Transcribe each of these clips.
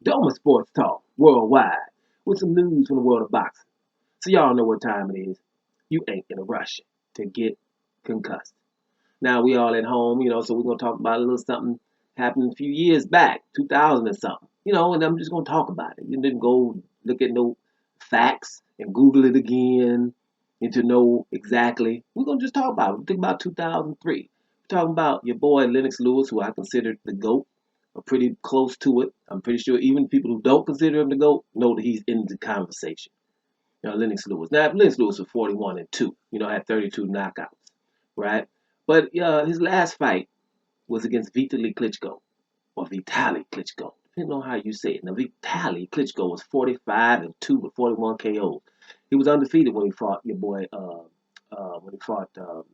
Doma Sports Talk worldwide with some news from the world of boxing. So y'all know what time it is. You ain't in a rush to get concussed. Now we all at home, so we're gonna talk about a little something happened a few years back, 2000 or something, and I'm just gonna talk about it. You didn't go look at no facts and Google it again and to know exactly. We're gonna just talk about it. Think about 2003. We're talking about your boy Lennox Lewis, who I consider the GOAT, or pretty close to it. I'm pretty sure even people who don't consider him the GOAT know that he's in the conversation. Lennox Lewis. Now, Lennox Lewis was 41-2. Had 32 knockouts, right? But his last fight was against Vitali Klitschko, or Vitali Klitschko, depending on how you say it. Now, Vitali Klitschko was 45-2 with 41 KOs. He was undefeated when he fought your boy,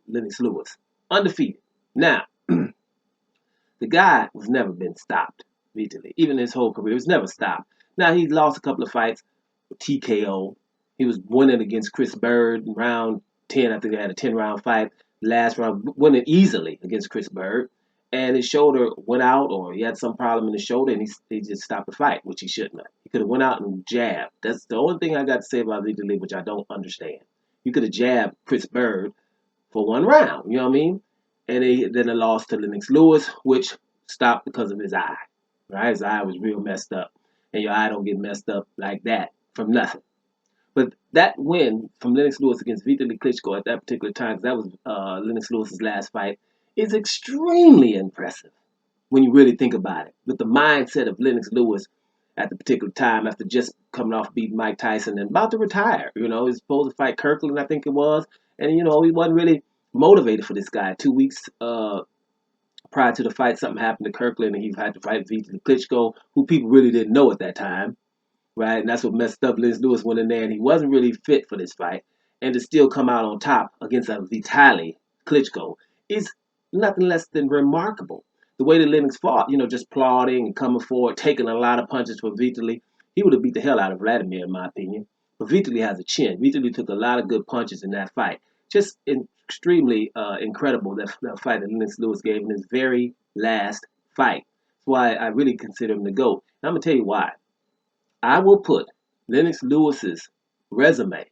Lennox Lewis. Undefeated. Now, the guy was never been stopped, Vitali. Even his whole career, he was never stopped. Now, he lost a couple of fights with TKO. He was winning against Chris Bird in round 10. I think they had a 10-round fight. Last round, winning easily against Chris Bird. And his shoulder went out, or he had some problem in his shoulder, and he just stopped the fight, which he shouldn't have. He could have went out and jabbed. That's the only thing I got to say about Vitali, which I don't understand. You could have jabbed Chris Bird for one round, you know what I mean? And then it lost to Lennox Lewis, which stopped because of his eye. Right? His eye was real messed up. And your eye don't get messed up like that from nothing. But that win from Lennox Lewis against Vitali Klitschko at that particular time, 'cause that was Lennox Lewis's last fight, is extremely impressive when you really think about it. With the mindset of Lennox Lewis at the particular time, after just coming off beating Mike Tyson and about to retire. He was supposed to fight Kirkland, I think it was, and he wasn't really motivated for this guy. 2 weeks prior to the fight, something happened to Kirkland, and he had to fight Vitali Klitschko, who people really didn't know at that time. Right? And that's what messed up. Lennox Lewis went in there, and he wasn't really fit for this fight. And to still come out on top against a Vitali Klitschko is nothing less than remarkable. The way that Lennox fought, just plodding and coming forward, taking a lot of punches from Vitali, he would have beat the hell out of Vladimir, in my opinion. But Vitali has a chin. Vitali took a lot of good punches in that fight. Just extremely incredible, that fight that Lennox Lewis gave in his very last fight. That's why I really consider him the GOAT. And I'm going to tell you why. I will put Lennox Lewis's resume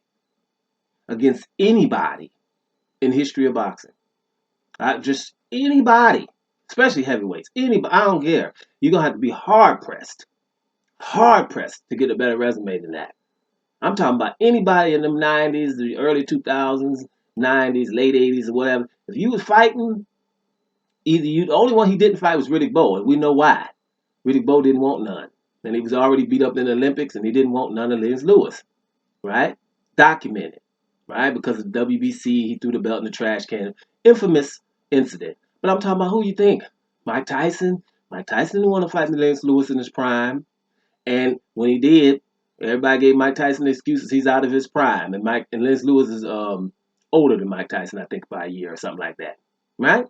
against anybody in history of boxing. Just anybody, especially heavyweights. Anybody, I don't care. You're going to have to be hard pressed to get a better resume than that. I'm talking about anybody in them 90s, the early 2000s, 90s, late 80s, or whatever. If you was fighting, the only one he didn't fight was Riddick Bowe, and we know why. Riddick Bowe didn't want none. And he was already beat up in the Olympics, and he didn't want none of Lennox Lewis, right? Documented, right? Because of WBC, he threw the belt in the trash can. Infamous incident. But I'm talking about who you think? Mike Tyson? Mike Tyson didn't want to fight Lennox Lewis in his prime. And when he did, everybody gave Mike Tyson excuses. He's out of his prime. And Lennox Lewis is older than Mike Tyson, I think, by a year or something like that, right?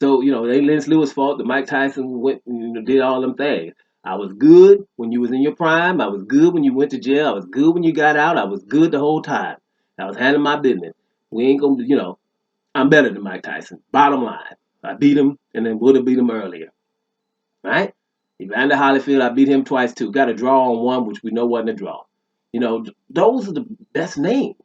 So, it ain't Lennox Lewis' fault that Mike Tyson went and did all them things. I was good when you was in your prime. I was good when you went to jail. I was good when you got out. I was good the whole time. I was handling my business. We ain't gonna, I'm better than Mike Tyson. Bottom line. I beat him and then would have beat him earlier. Right? Evander Holyfield, I beat him twice too. Got a draw on one, which we know wasn't a draw. Those are the best names.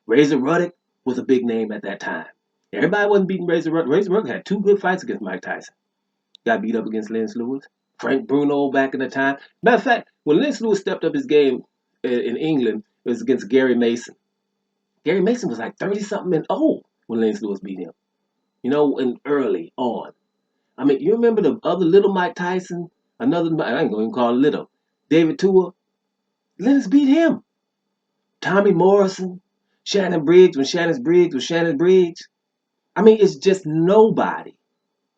Razor Ruddock was a big name at that time. Everybody wasn't beating Razor Ruddock. Razor Ruddock had 2 good fights against Mike Tyson. Got beat up against Lennox Lewis. Frank Bruno back in the time. Matter of fact, when Lennox Lewis stepped up his game in England, it was against Gary Mason. Gary Mason was like 30-something and old when Lennox Lewis beat him. And early on. I mean, you remember the other little Mike Tyson? I ain't going to even call him little. David Tua. Lennox beat him. Tommy Morrison. Shannon Briggs when Shannon Briggs was Shannon Briggs. I mean, it's just nobody.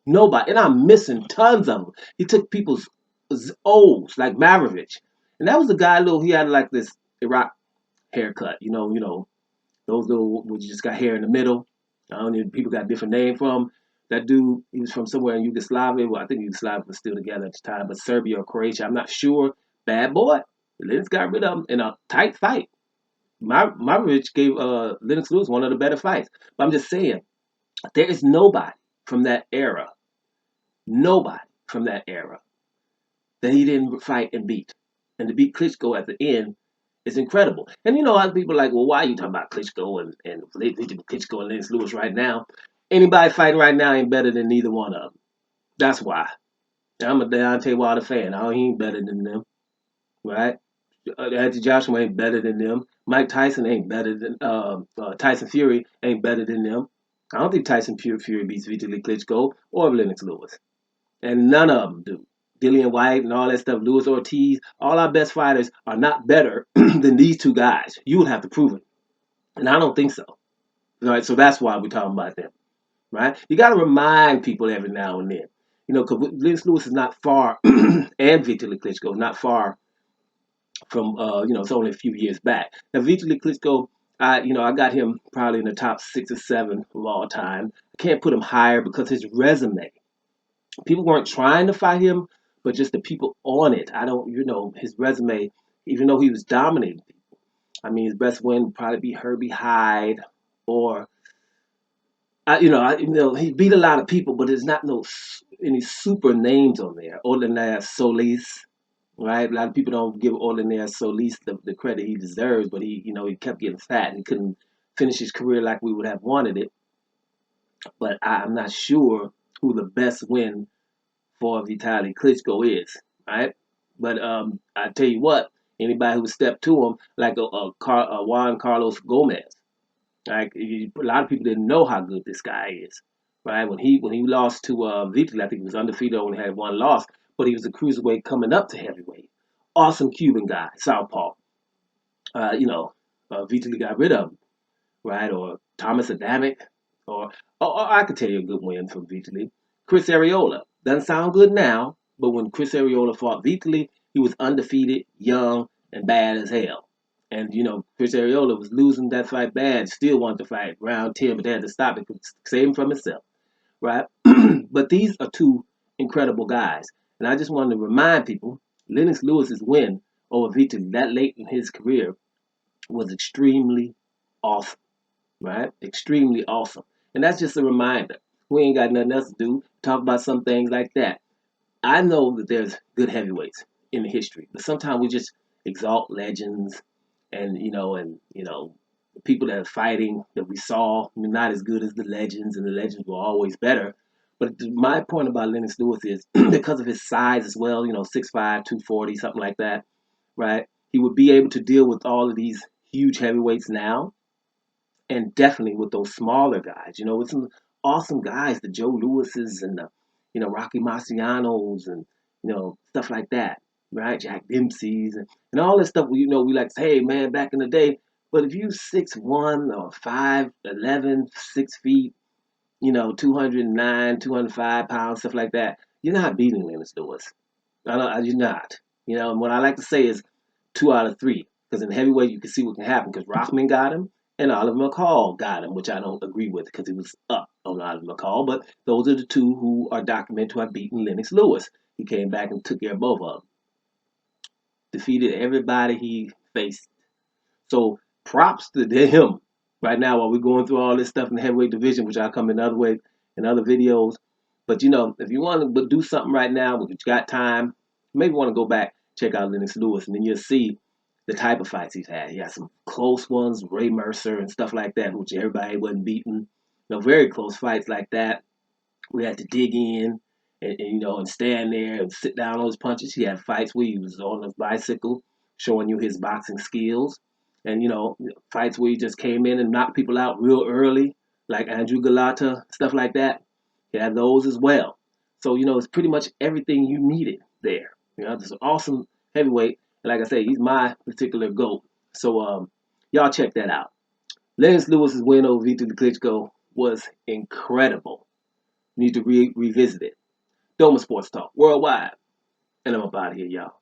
Nobody. And I'm missing tons of them. He took people's O's, like Maravich. And that was the guy, he had like this Iraq haircut. Those little, where you just got hair in the middle. I don't know, people got different names from. That dude, he was from somewhere in Yugoslavia. Well, I think Yugoslavia was still together at the time, but Serbia or Croatia, I'm not sure. Bad boy. Lennox got rid of him in a tight fight. Maravich gave Lennox Lewis one of the better fights. But I'm just saying, there is nobody from that era that he didn't fight and beat. And to beat Klitschko at the end is incredible. And you know, other people are like, well, why are you talking about Klitschko and Klitschko and Lennox Lewis right now? Anybody fighting right now ain't better than neither one of them. That's why. I'm a Deontay Wilder fan. He ain't better than them, right? Anthony Joshua ain't better than them. Mike Tyson ain't better than Tyson Fury ain't better than them. I don't think Tyson Fury beats Vitali Klitschko or Lennox Lewis, and none of them do. Dillian White and all that stuff, Luis Ortiz, all our best fighters are not better than these two guys. You would have to prove it, and I don't think so. Right, so that's why we're talking about them. Right, you got to remind people every now and then. You know, because Lennox Lewis is not far, and Vitali Klitschko is not far from it's only a few years back. Now Vitali Klitschko, I got him probably in the top 6 or 7 of all time. I can't put him higher because his resume. People weren't trying to fight him, but just the people on it. I don't, his resume. Even though he was dominating people, I mean, his best win would probably be Herbie Hyde, or he beat a lot of people, but there's not any super names on there. Ordinaire Solis. Right, a lot of people don't give Ordinaire Solis the credit he deserves, but he kept getting fat and he couldn't finish his career like we would have wanted it. But I'm not sure who the best win for Vitali Klitschko is, right? But I tell you what, anybody who would step to him, like a Juan Carlos Gomez, like a lot of people didn't know how good this guy is, right? When he lost to Vitali, I think he was undefeated, only had one loss, but he was a cruiserweight coming up to heavyweight. Awesome Cuban guy, southpaw. Vitali got rid of him, right? Or Thomas Adamic, or I could tell you a good win from Vitali. Chris Arreola. Doesn't sound good now, but when Chris Arreola fought Vitali, he was undefeated, young, and bad as hell. And Chris Arreola was losing that fight bad, still wanted to fight round 10, but they had to stop it to save him from himself, right? But these are two incredible guys. And I just wanted to remind people, Lennox Lewis's win over Vitali that late in his career was extremely awesome, right? Extremely awesome. And that's just a reminder. We ain't got nothing else to do. Talk about some things like that. I know that there's good heavyweights in the history, but sometimes we just exalt legends and the people that are fighting that we saw not as good as the legends, and the legends were always better. But my point about Lennox Lewis is because of his size as well, 6'5", 240, something like that, right? He would be able to deal with all of these huge heavyweights now, and definitely with those smaller guys, with some awesome guys, the Joe Lewises and the, Rocky Marcianos and, stuff like that, right? Jack Dempsey's and all this stuff. We like to say, hey, man, back in the day. But if you 6'1" or 5'11", 6 feet, 209, 205 pounds, stuff like that, you're not beating Lennox Lewis. You're not. And what I like to say is 2 out of 3. Because in heavyweight, you can see what can happen. Because Rothman got him, and Oliver McCall got him, which I don't agree with because he was up on Oliver McCall. But those are the two who are documented to have beaten Lennox Lewis. He came back and took care of both of them. Defeated everybody he faced. So props to him right now while we're going through all this stuff in the heavyweight division, which I'll come in other ways in other videos. But if you want to do something right now, if you got time, maybe want to go back, check out Lennox Lewis, and then you'll see the type of fights he's had. He had some close ones, Ray Mercer and stuff like that, which everybody wasn't beating. Very close fights like that. We had to dig in and stand there and sit down on his punches. He had fights where he was on a bicycle, showing you his boxing skills. And, fights where he just came in and knocked people out real early, like Andrew Galata, stuff like that. He had those as well. So, it's pretty much everything you needed there. It's an awesome heavyweight. And like I say, he's my particular GOAT. So, y'all check that out. Lennox Lewis's win over Vitali Klitschko was incredible. You need to revisit it. Doma Sports Talk worldwide. And I'm up out of here, y'all.